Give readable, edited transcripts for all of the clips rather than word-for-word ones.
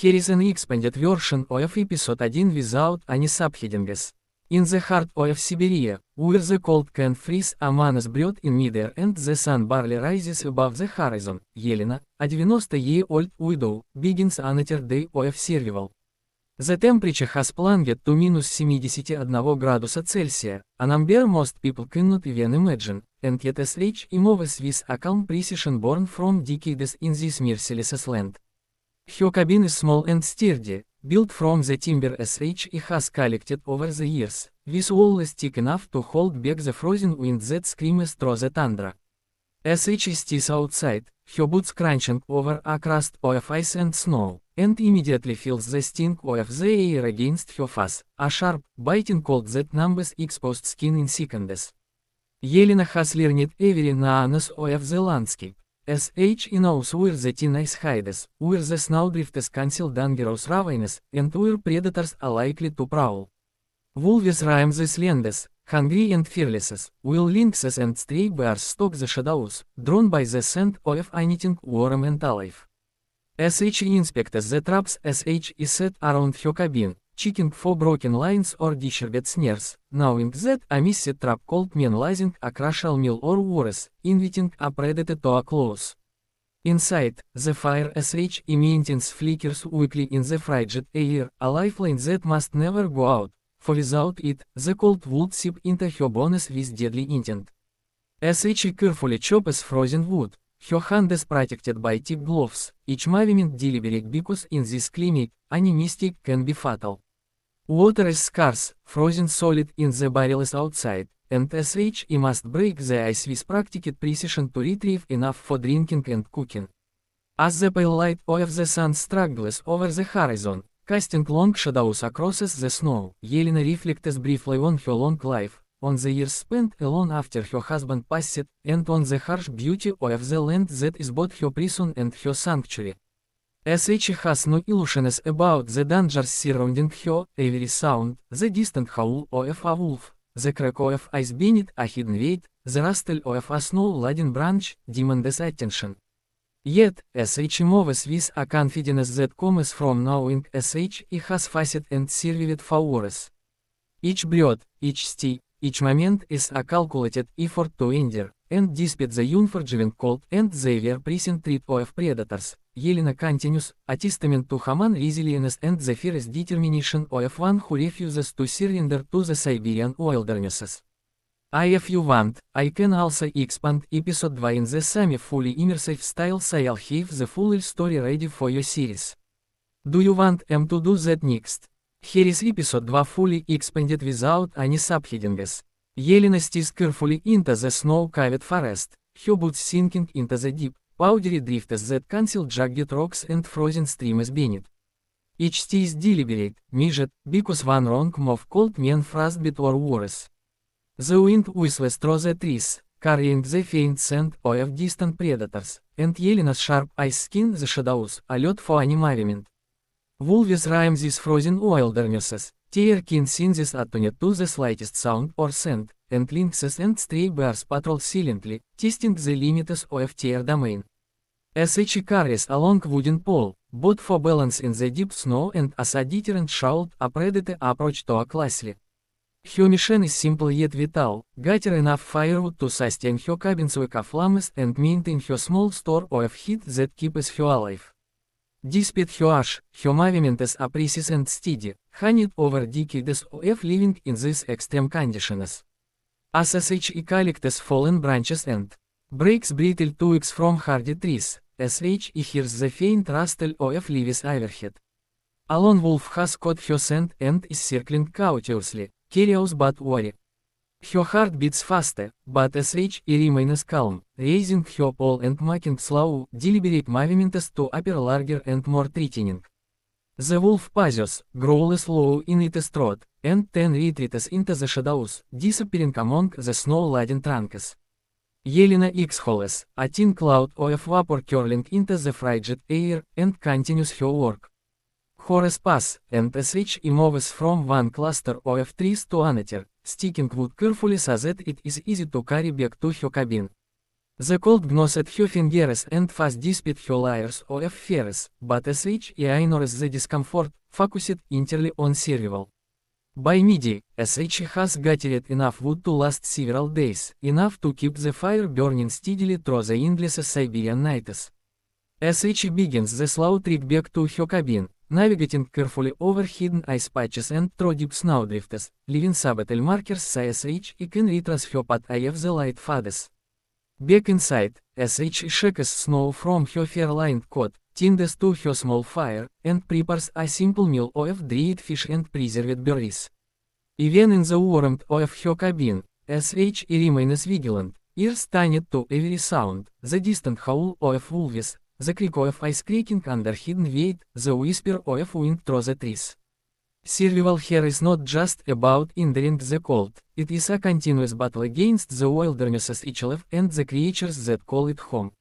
Here is an expanded version of episode 1 without any subheadings. In the heart of Siberia, where the cold can freeze a man's breath in midair and the sun barely rises above the horizon, Елена, a 90-year-old widow, begins another day of survival. The temperature has plunged to minus 71 градуса Цельсия, a number most people cannot even imagine, and yet SH moves with a calm precision born from decades in this merciless land. Her cabin is small and sturdy, built from the timber SH has collected over the years, with walls thick enough to hold back the frozen wind that screams through the tundra. SH stays outside, her boots crunching over a crust of ice and snow, and immediately feels the sting of the air against her face, a sharp, biting cold that numbs exposed skin in seconds. Елена has learned every nuance of the landscape. SH knows where the thin ice hides, where the snowdrifts conceal dangerous ravines, and where predators are likely to prowl. Wolves roam these lands, hungry and fearless, while lynxes and stray bears stalk the shadows, drawn by the scent of anything warm and alive. SH inspects the traps SH is set around her cabin, checking for broken lines or disturbed snares, knowing that a missed trap could mean losing a crucial meal or worse, inviting a predator to a close. Inside, the fire SH maintains flickers weakly in the frigid air, a lifeline that must never go out, for without it, the cold would seep into her bones with deadly intent. SH carefully chops frozen wood, her hand is protected by thick gloves, each movement deliberate because in this climate, any mistake can be fatal. Water is scarce, frozen solid in the barrels outside, and SH must break the ice with practiced precision to retrieve enough for drinking and cooking. As the pale light of the sun struggles over the horizon, casting long shadows across the snow, Елена reflects briefly on her long life, on the years spent alone after her husband passed, and on the harsh beauty of the land that is both her prison and her sanctuary. SH has no illusions about the dangers surrounding her, every sound, the distant howl of a wolf, the crack of ice beneath a hidden weight, the rustle of a snow-laden branch, demands attention. Yet, SH moves with a confidence that comes from knowing SH has faced and survived for years. Each breath, each step, each moment is a calculated effort to endure, and despite the unforgiving cold and the ever-present threat of predators, Елена continues, a testament to human resilience and the fierce determination of one who refuses to surrender to the Siberian wildernesses. If you want, I can also expand episode 2 in the same fully immersive style so I'll have the full story ready for your series. Do you want to do that next? Here is episode 2 fully expanded without any subheadings. Елена stays carefully into the snow-covered forest, her boots sinking into the deep, powdery drifts that conceal jagged rocks and frozen streams beneath. Each step is deliberate, measured, because one wrong move could mean frostbite or worse. The wind whistles through the trees, carrying the faint scent of distant predators, and Yelena's sharp eyes scan the shadows, alert for any movement. Wolves roam these frozen wildernesses, their keen senses attuned to the slightest sound or scent, and lynxes and stray bears patrol silently, testing the limits of their domain. SH carries a long wooden pole, both for balance in the deep snow and as a deterrent shout a predator approach to a closely. Her mission is simple yet vital, gather enough firewood to sustain her cabin's wake of flames and maintain her small store of heat that keeps her alive. Despite her age, her movements are precise and steady, honeyed over decades of living in these extreme conditions. As SH collects fallen branches and breaks brittle twigs from hardy trees, SH hears the faint rustle of leaves overhead. A lone wolf has caught her scent and is circling cautiously, curious but wary. Her heart beats faster, but SH remains calm, raising her pole and making slow, deliberate movements to appear larger and more threatening. The wolf pauses, growls low in its throat, and then retreats into the shadows, disappearing among the snow-laden trunks. Елена exhales, a thin cloud of vapor curling into the frigid air, and continues her work. Hours pass, and SH moves from one cluster of trees to another, sticking wood carefully so that it is easy to carry back to her cabin. The cold gnosed her fingers and fast displayed her layers of fears, but sh I ignores the discomfort, focused entirely on survival. By midi, sh has gathered enough wood to last several days, enough to keep the fire burning steadily through the endless Siberian nights. Sh begins the slow trek back to her cabin, navigating carefully over hidden ice patches and through deep snowdrifts, leaving subtle markers so sh can retrace her path if the light fades. Back inside, sh shakes snow from her fur-lined coat, tends to her small fire, and prepares a simple meal of dried fish and preserved berries. Even in the warmth of her cabin, sh remains vigilant, ears tuned to every sound, the distant howl of wolves, the creak of ice cracking under hidden weight, the whisper of wind through the trees. Survival here is not just about enduring the cold, it is a continuous battle against the wilderness itself and the creatures that call it home.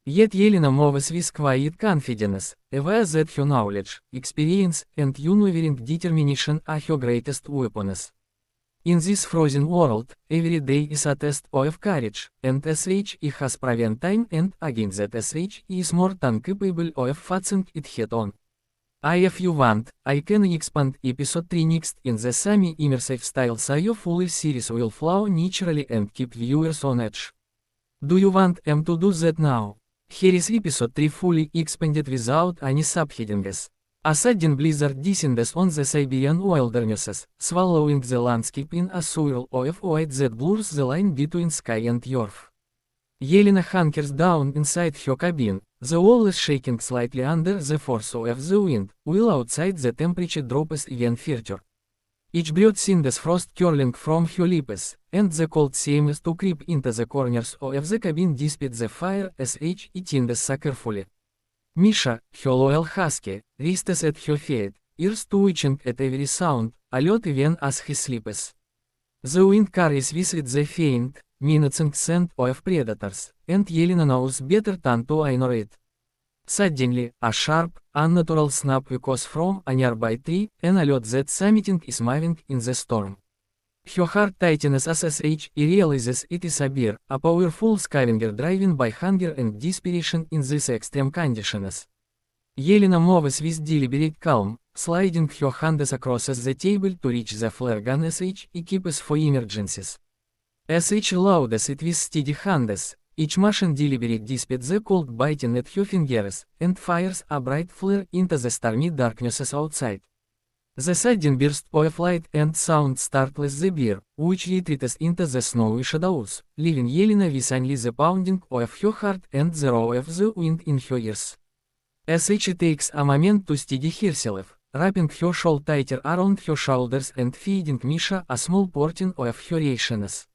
Yet Yelena moves with quiet confidence, aware that her knowledge, experience, and unwavering determination are her greatest weapons. In this frozen world, every day is a test of courage, and sh has proven time and again that sh is more than capable of facing it head-on. If you want, I can expand episode 3 next in the same immersive style so your full series will flow naturally and keep viewers on edge. Do you want to do that now? Here is episode 3 fully expanded without any subheadings. A sudden blizzard descends on the Siberian wildernesses, swallowing the landscape in a swirl of white that blurs the line between sky and earth. Yelena hunkers down inside her cabin, the wall is shaking slightly under the force of the wind, while outside the temperature drops even further. Each breath sends frost curling from her lips, and the cold seems to creep into the corners of the cabin despite the fire sh tends so carefully. Misha, her loyal husky, rests at her feet, ears twitching at every sound, alert even as he sleeps. The wind carries with it the faint, menacing scent of predators, and Yelena knows better than to ignore it. Suddenly, a sharp, unnatural snap echoes from a nearby tree, an alert that something is moving in the storm. Her heart tightens as sh realizes it is a bear, a powerful scavenger driven by hunger and desperation in these extreme conditions. Yelena moves with deliberate calm, sliding her hands across the table to reach the flare gun sh keeps for emergencies. Sh loads it with steady hands, each motion deliberate despite the cold biting at her fingers, and fires a bright flare into the stormy darkness outside. The sudden burst of light and sound startles the bear, which retreats into the snowy shadows, leaving Yelena with only the pounding of her heart and the roar of the wind in her ears. Sh takes a moment to steady herself, wrapping her shawl tighter around her shoulders and feeding Misha a small portion of her rations.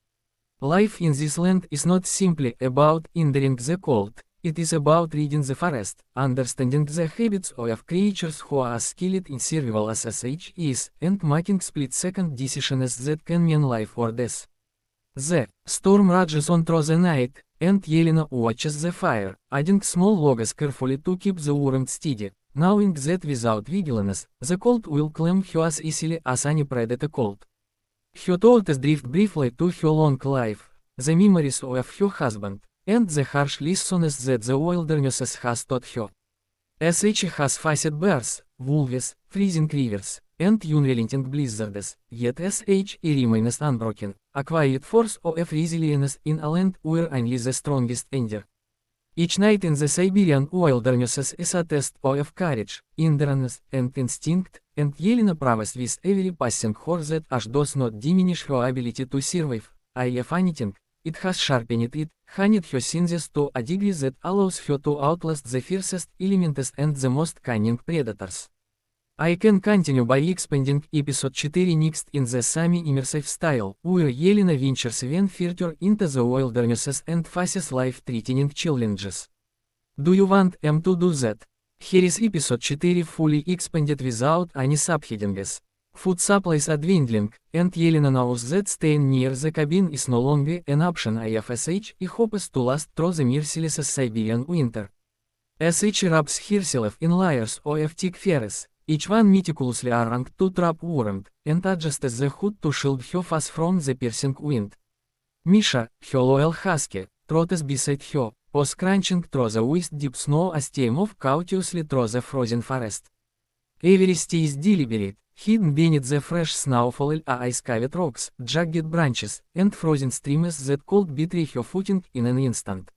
Life in this land is not simply about enduring the cold, it is about reading the forest, understanding the habits of creatures who are skilled in survival as sh is, and making split-second decisions that can mean life or death. The storm rages on through the night, and Yelena watches the fire, adding small logs carefully to keep the warmth steady, knowing that without vigilance, the cold will claim her as easily as any predator cold. Her thoughts drift briefly to her long life, the memories of her husband, and the harsh lessons that the wilderness has taught her. Sh has faced bears, wolves, freezing rivers, and unrelenting blizzards, yet sh remains unbroken, a quiet force of resilience in a land where only the strongest endure. Each night in the Siberian wilderness is a test of courage, endurance, and instinct, and Yelena proves with every passing hour that age does not diminish her ability to survive. If anything, it has sharpened it, honed her senses to a degree that allows her to outlast the fiercest elements and the most cunning predators. I can continue by expanding episode 4 next in the same immersive style, where Yelena ventures even further into the wildernesses and faces life-threatening challenges. Do you want to do that? Here is episode 4 fully expanded without any subheadings. Food supplies are dwindling, and Yelena knows that staying near the cabin is no longer an option if sh hopes to last through the merciless Siberian winter. Sh wraps herself in layers of thick furs, each one meticulously arranged to trap warmth, and adjusts the hood to shield her face from the piercing wind. Misha, her loyal husky, trottes beside her, pos crunching through the waist deep snow as team of cautiously through the frozen forest. Every step is deliberate, hidden beneath the fresh snowfall are ice-covered rocks, jagged branches, and frozen streams that could betray her footing in an instant.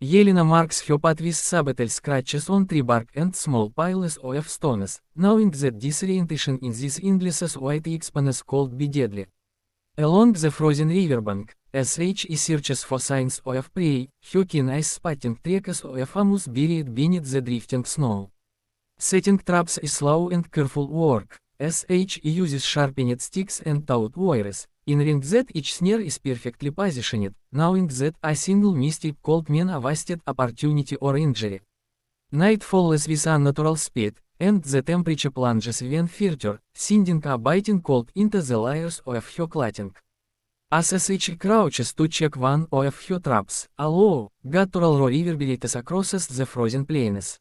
Yelena marks her path with subtle scratches on tree bark and small piles of stones, knowing that disorientation in this endless white expanse could be deadly. Along the frozen riverbank, as she searches for signs of prey, her keen eyes spotting tracks of moose buried beneath the drifting snow. Setting traps is slow and careful work, as she uses sharpened sticks and taut wires, ensuring that each snare is perfectly positioned, knowing that a single mistake could mean a wasted opportunity or injury. Night falls with unnatural speed, and the temperature plunges even further, sending a biting cold into the layers of her clothing. As she crouches to check one of her traps, a low, guttural roar reverberates across the frozen plains.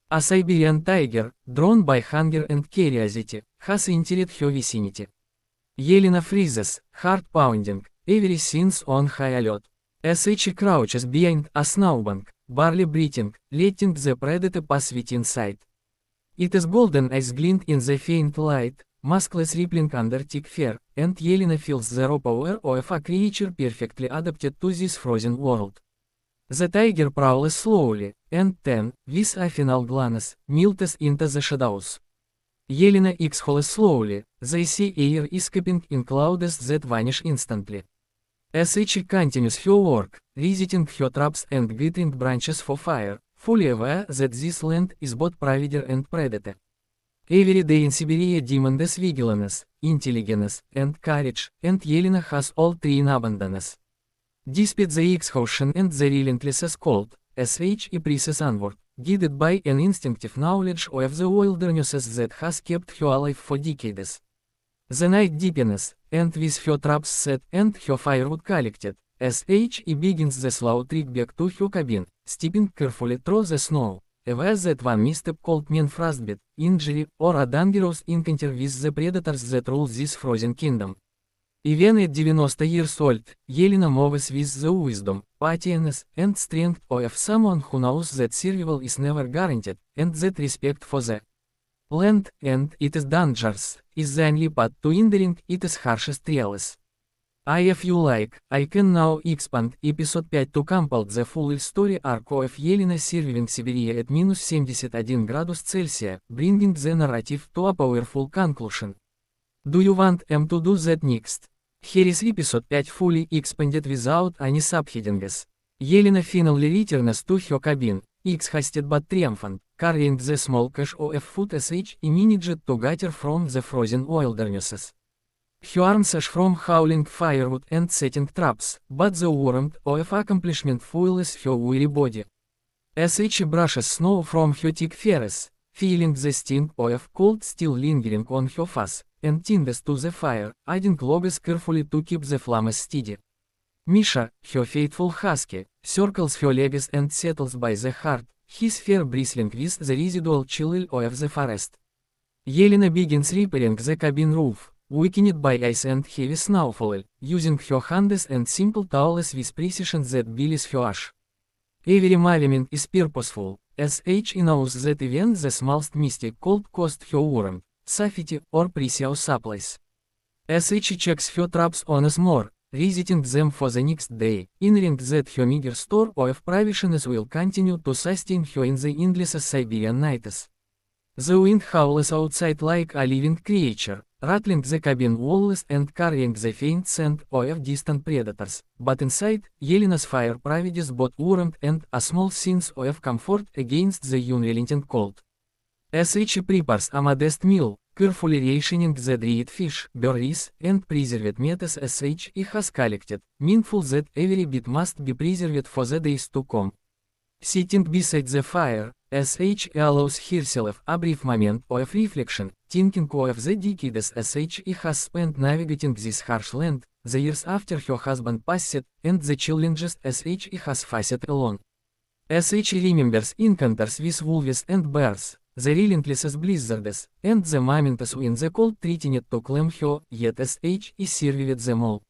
A Siberian tiger, drawn by hunger and curiosity, has entered her vicinity. Yelena freezes, heart pounding, every sense on high alert. As she crouches behind a snowbank, barely breathing, letting the predator pass within sight. Its golden eyes glint in the faint light, muscles rippling under thick fur, and Yelena feels the raw power of a creature perfectly adapted to this frozen world. The tiger prowls slowly, and then, with a final glance, melts into the shadows. Yelena exhales slowly, the sea air escaping in clouds that vanish instantly. As she continues her work, resetting her traps and gathering branches for fire, fully aware that this land is both provider and predator. Every day in Siberia demands vigilance, intelligence, and courage, and Yelena has all three in abundance. Despite the exhaustion and the relentless cold, she presses onward, guided by an instinctive knowledge of the wildernesses that has kept her alive for decades. The night deepens, and with her traps set and her firewood collected, she begins the slow trek back to her cabin, stepping carefully through the snow, aware that one misstep could mean frostbite, injury, or a dangerous encounter with the predators that rule this frozen kingdom. Even at 90 years old, Yelena moves with the wisdom, patience, and strength of someone who knows that survival is never guaranteed, and that respect for the land and its dangers is the only path to enduring its harshest realities. If you like, I can now expand episode 5 to complete the full story arc of Yelena surviving Siberia at -71°C, bringing the narrative to a powerful conclusion. Do you want to do that next? Here is episode 5 fully expanded without any subheadings. Yelena finally returns to her cabin, exhausted but triumphant, carrying the small cache of food she managed to gather from the frozen wildernesses. Her arms ache from hauling firewood and setting traps, but the warmth of accomplishment fuels her weary body. As she brushes snow from her thick furs, feeling the sting of cold still lingering on her face, and tends to the fire, adding logs carefully to keep the flames steady. Misha, her faithful husky, circles her legs and settles by the hearth, his fur bristling with the residual chill of the forest. Yelena begins repairing the cabin roof, weakened by ice and heavy snowfall, using her hands and simple tools with precision that belies her ash. Every movement is purposeful, as she knows that even the smallest mistake could cost her warmth, safety, or precious supplies. As she checks her traps once more, resetting them for the next day, ensuring that her meager store of provisions will continue to sustain her in the endless Siberian nights. The wind howls outside like a living creature, rattling the cabin walls and carrying the faint scent of distant predators, but inside, Yelena's fire provides both warmth and a small sense of comfort against the unrelenting cold. As she prepares a modest meal, carefully rationing the dried fish, berries, and preserved meat as she has collected, mindful that every bit must be preserved for the days to come. Sitting beside the fire, she allows herself a brief moment of reflection, thinking of the decades she has spent navigating this harsh land, the years after her husband passed, and the challenges she has faced alone. As she remembers encounters with wolves and bears, the relentless blizzards, and the moments when the cold threatened to claim her, yet she survived them all.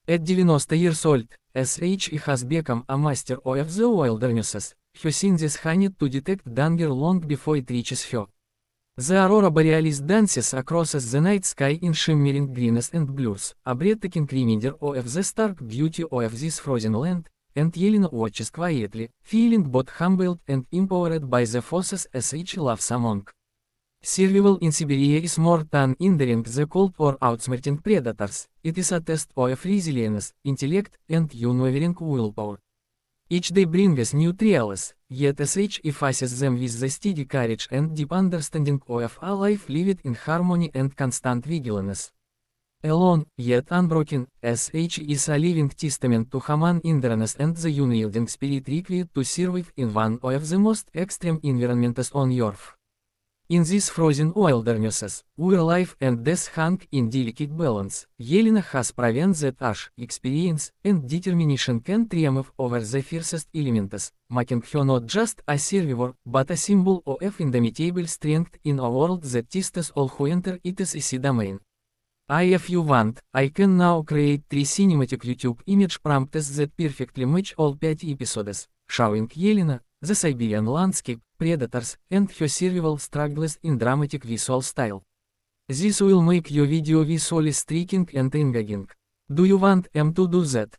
At 90 years old, sh has become a master of the wilderness, who seen this honey to detect danger long before it reaches her. The aurora borealis dances across the night sky in shimmering greens and blues, a breathtaking reminder of the stark beauty of this frozen land, and Yelena watches quietly, feeling both humbled and empowered by the forces sh loves among. Survival in Siberia is more than enduring the cold or outsmarting predators, it is a test of resilience, intellect, and unwavering willpower. Each day brings new trials, yet sh faces them with the steady courage and deep understanding of a life lived in harmony and constant vigilance. Alone, yet unbroken, sh is a living testament to human endurance and the unyielding spirit required to survive in one of the most extreme environments on Earth. In these frozen wildernesses, where life and death hang in delicate balance, Yelena has proven that age, experience, and determination can triumph over the fiercest elements, making her not just a survivor, but a symbol of indomitable strength in a world that tests all who enter its sea domain. If you want, I can now create 3 cinematic YouTube image prompts that perfectly match all 5 episodes, showing Yelena, the Siberian landscape, predators, and her survival struggles in dramatic visual style. This will make your video visually striking and engaging. Do you want to do that?